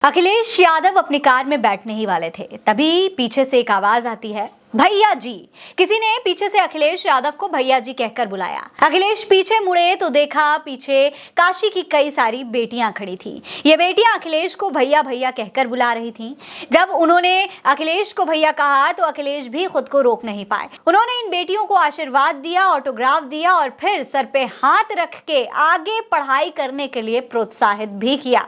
अखिलेश यादव अपनी कार में बैठने ही वाले थे, तभी पीछे से एक आवाज आती है, भैया जी। किसी ने पीछे से अखिलेश यादव को भैया जी कहकर बुलाया। अखिलेश पीछे मुड़े तो देखा पीछे काशी की कई सारी बेटियां खड़ी थी। ये बेटियां अखिलेश को भैया भैया कहकर बुला रही थीं। जब उन्होंने अखिलेश को भैया कहा तो अखिलेश भी खुद को रोक नहीं पाए। उन्होंने इन बेटियों को आशीर्वाद दिया, ऑटोग्राफ दिया और फिर सर पे हाथ रख के आगे पढ़ाई करने के लिए प्रोत्साहित भी किया।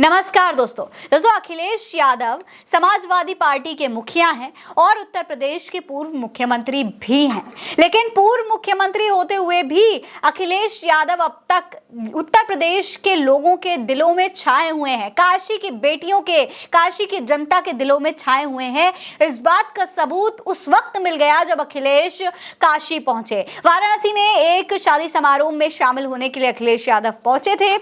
नमस्कार दोस्तों, अखिलेश यादव समाजवादी पार्टी के मुखिया हैं और उत्तर प्रदेश के पूर्व मुख्यमंत्री भी हैं। लेकिन पूर्व मुख्यमंत्री होते हुए भी अखिलेश यादव अब तक उत्तर प्रदेश के लोगों के दिलों में छाए हुए हैं, काशी की बेटियों के, काशी की जनता के दिलों में छाए हुए हैं। इस बात का सबूत उस वक्त मिल गया जब अखिलेश काशी पहुंचे। वाराणसी में एक शादी समारोह में शामिल होने के लिए अखिलेश यादव पहुंचे थे।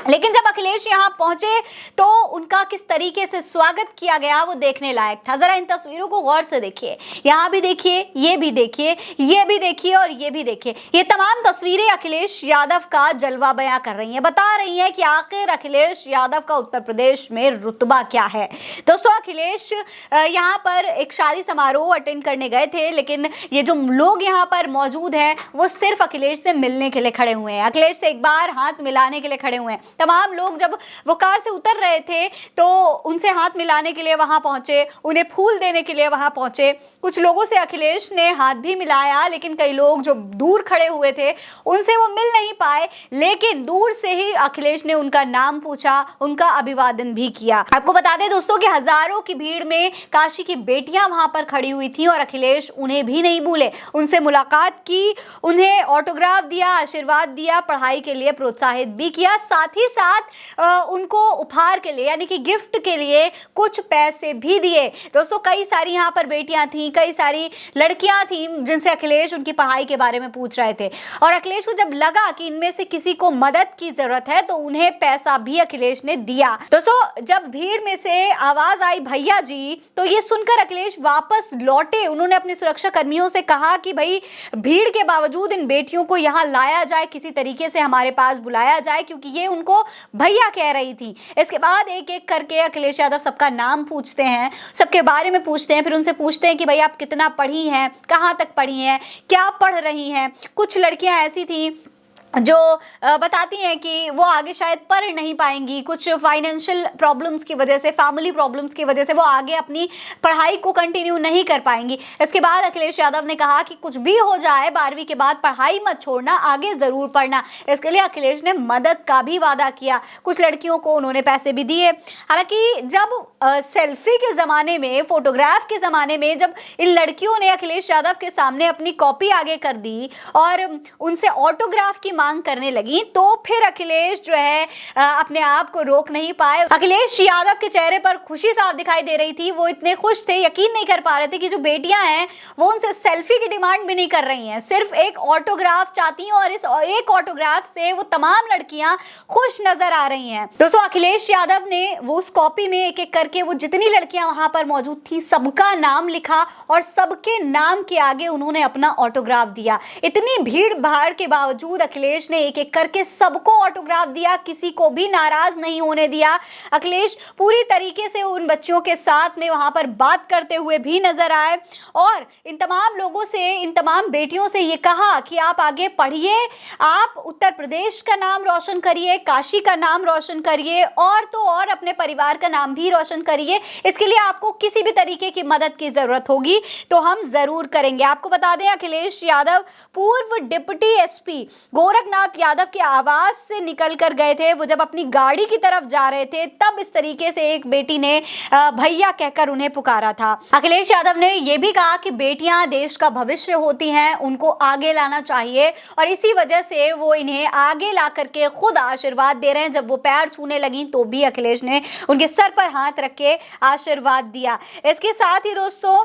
लेकिन जब अखिलेश यहां पहुंचे तो उनका किस तरीके से स्वागत किया गया वो देखने लायक था। जरा इन तस्वीरों को गौर से देखिए, यहां भी देखिए, ये भी देखिए, ये भी देखिए और ये भी देखिए। ये तमाम तस्वीरें अखिलेश यादव का जलवा बयां कर रही हैं, बता रही हैं कि आखिर अखिलेश यादव का उत्तर प्रदेश में रुतबा क्या है। दोस्तों, अखिलेश यहां पर एक शादी समारोह अटेंड करने गए थे, लेकिन ये जो लोग यहां पर मौजूद हैं वो सिर्फ अखिलेश से मिलने के लिए खड़े हुए हैं, अखिलेश से एक बार हाथ मिलाने के लिए खड़े हुए हैं। तमाम लोग जब वो कार से उतर रहे थे तो उनसे हाथ मिलाने के लिए वहां पहुंचे, उन्हें फूल देने के लिए वहां पहुंचे। कुछ लोगों से अखिलेश ने हाथ भी मिलाया, लेकिन कई लोग जो दूर खड़े हुए थे उनसे वो मिल नहीं पाए। लेकिन दूर से ही अखिलेश ने उनका नाम पूछा, उनका अभिवादन भी किया। आपको बता दें दोस्तों कि हजारों की भीड़ में काशी की बेटियां वहां पर खड़ी हुई थी और अखिलेश उन्हें भी नहीं भूले, उनसे मुलाकात की, उन्हें ऑटोग्राफ दिया, आशीर्वाद दिया, पढ़ाई के लिए प्रोत्साहित भी किया, साथ ही साथ उनको उपहार के लिए यानी कि गिफ्ट के लिए कुछ पैसे भी दिए। दोस्तों, कई सारी यहाँ पर बेटियां थीं, कई सारी लड़कियां थीं जिनसे अखिलेश उनकी पढ़ाई के बारे में पूछ रहे थे और अखिलेश को जब लगा कि इनमें से किसी को मदद की जरूरत है तो उन्हें पैसा भी अखिलेश ने दिया। दोस्तों, जब भीड़ में से आवाज आई भैया जी तो ये सुनकर अखिलेश वापस लौटे। उन्होंने अपने सुरक्षा कर्मियों से कहा कि भाई भीड़ के बावजूद इन बेटियों को यहाँ लाया जाए, किसी तरीके से हमारे पास बुलाया जाए, क्योंकि ये उनको भैया कह रही थी। इसके बाद एक एक करके अखिलेश यादव सबका नाम पूछते हैं, सबके बारे में पूछते हैं, फिर उनसे पूछते हैं कि भाई आप कितना पढ़ी हैं, कहाँ तक पढ़ी हैं, क्या पढ़ रही हैं। कुछ लड़कियां ऐसी थी जो बताती हैं कि वो आगे शायद पढ़ नहीं पाएंगी, कुछ फाइनेंशियल प्रॉब्लम्स की वजह से, फैमिली प्रॉब्लम्स की वजह से वो आगे अपनी पढ़ाई को कंटिन्यू नहीं कर पाएंगी। इसके बाद अखिलेश यादव ने कहा कि कुछ भी हो जाए 12वीं के बाद पढ़ाई मत छोड़ना, आगे ज़रूर पढ़ना। इसके लिए अखिलेश ने मदद का भी वादा किया, कुछ लड़कियों को उन्होंने पैसे भी दिए। हालांकि जब सेल्फी के ज़माने में, फोटोग्राफ के ज़माने में जब इन लड़कियों ने अखिलेश यादव के सामने अपनी कॉपी आगे कर दी और उनसे ऑटोग्राफ की मांग करने लगी तो फिर अखिलेश जो है अपने आप को रोक नहीं पाए। अखिलेश यादव के चेहरे पर खुशी साफ दिखाई दे रही थी, वो इतने खुश थे, यकीन नहीं कर पा रहे थे कि जो बेटियां हैं वो उनसे सेल्फी की डिमांड भी नहीं कर रही हैं, सिर्फ एक ऑटोग्राफ चाहती हैं और इस एक ऑटोग्राफ से वो तमाम लड़कियां खुश नजर आ रही हैं। दोस्तों, अखिलेश यादव ने वो उस कॉपी में एक एक करके वो जितनी लड़कियां वहां पर मौजूद थी सबका नाम लिखा और सबके नाम के आगे उन्होंने अपना ऑटोग्राफ दिया। इतनी भीड़ भाड़ के बावजूद अखिलेश ने एक एक करके सबको ऑटोग्राफ दिया, किसी को भी नाराज नहीं होने दिया। अखिलेश पूरी तरीके से उन बच्चियों के साथ में वहां पर बात करते हुए भी नजर आए और इन तमाम लोगों से, इन तमाम बेटियों से ये कहा कि आप आगे पढ़िए, आप उत्तर प्रदेश का नाम रोशन करिए, काशी का नाम रोशन करिए और तो और अपने परिवार का नाम भी रोशन करिए। इसके लिए आपको किसी भी तरीके की मदद की जरूरत होगी तो हम जरूर करेंगे। आपको बता दें, अखिलेश यादव पूर्व डिप्टी एसपी गोरखनाथ यादव के आवास से निकल कर गए थे। वो जब अपनी गाड़ी की तरफ जा रहे थे तब इस तरीके से एक बेटी ने भैया कहकर उन्हें पुकारा था। अखिलेश यादव ने यह भी कहा कि बेटियां देश का भविष्य होती हैं, उनको आगे लाना चाहिए और इसी वजह से वो इन्हें आगे ला करके खुद आशीर्वाद दे रहे हैं। जब वो पैर छूने लगी तो भी अखिलेश ने उनके सर पर हाथ रख के आशीर्वाद दिया। इसके साथ ही दोस्तों,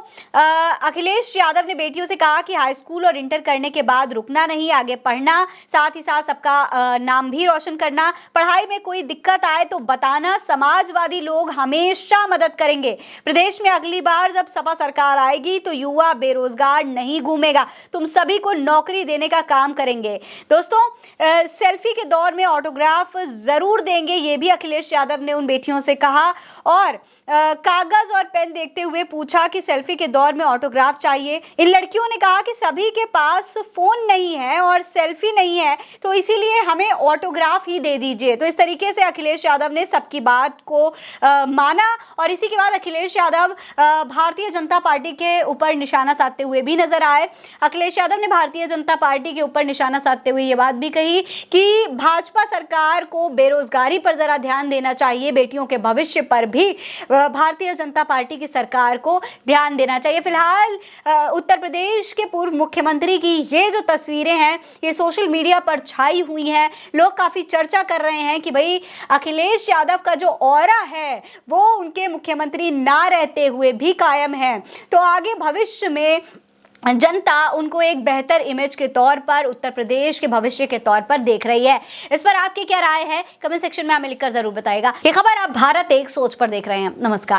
अखिलेश यादव ने बेटियों से कहा कि हाई स्कूल और इंटर करने के बाद रुकना नहीं, आगे पढ़ना, साथ साथ ही साथ सबका नाम भी रोशन करना, पढ़ाई में कोई दिक्कत आए तो बताना, समाजवादी लोग हमेशा मदद करेंगे। प्रदेश में अगली बार जब सपा सरकार आएगी तो युवा बेरोजगार नहीं घूमेगा, तुम सभी को नौकरी देने का काम करेंगे। दोस्तों, सेल्फी के दौर में ऑटोग्राफ जरूर देंगे, ये भी अखिलेश यादव ने उन बेटियों से कहा। और कागज और पेन देखते हुए पूछा कि सेल्फी के दौर में ऑटोग्राफ चाहिए। इन लड़कियों ने कहा कि सभी के पास फोन नहीं है और सेल्फी नहीं है, तो इसीलिए हमें ऑटोग्राफ ही दे दीजिए। तो इस तरीके से अखिलेश यादव ने सबकी बात को माना और इसी के बाद अखिलेश यादव भारतीय जनता पार्टी के ऊपर निशाना साधते हुए भी नजर आए। अखिलेश यादव ने भारतीय जनता पार्टी के ऊपर निशाना साधते हुए ये बात भी कही कि भाजपा सरकार को बेरोजगारी पर जरा ध्यान देना चाहिए, बेटियों के भविष्य पर भी भारतीय जनता पार्टी की सरकार को ध्यान देना चाहिए। फिलहाल उत्तर प्रदेश के पूर्व मुख्यमंत्री की ये जो तस्वीरें हैं ये सोशल मीडिया पर छाई हुई हैं। लोग काफी चर्चा कर रहे हैं कि भाई अखिलेश यादव का जो ऑरा है वो उनके मुख्यमंत्री ना रहते हुए भी कायम है, तो आगे भविष्य में जनता उनको एक बेहतर इमेज के तौर पर उत्तर प्रदेश के भविष्य के तौर पर देख रही है। इस पर आपकी क्या राय है, कमेंट सेक्शन में हमें लिखकर जरूर बताइएगा। ये खबर आप भारत एक सोच पर देख रहे हैं। नमस्कार।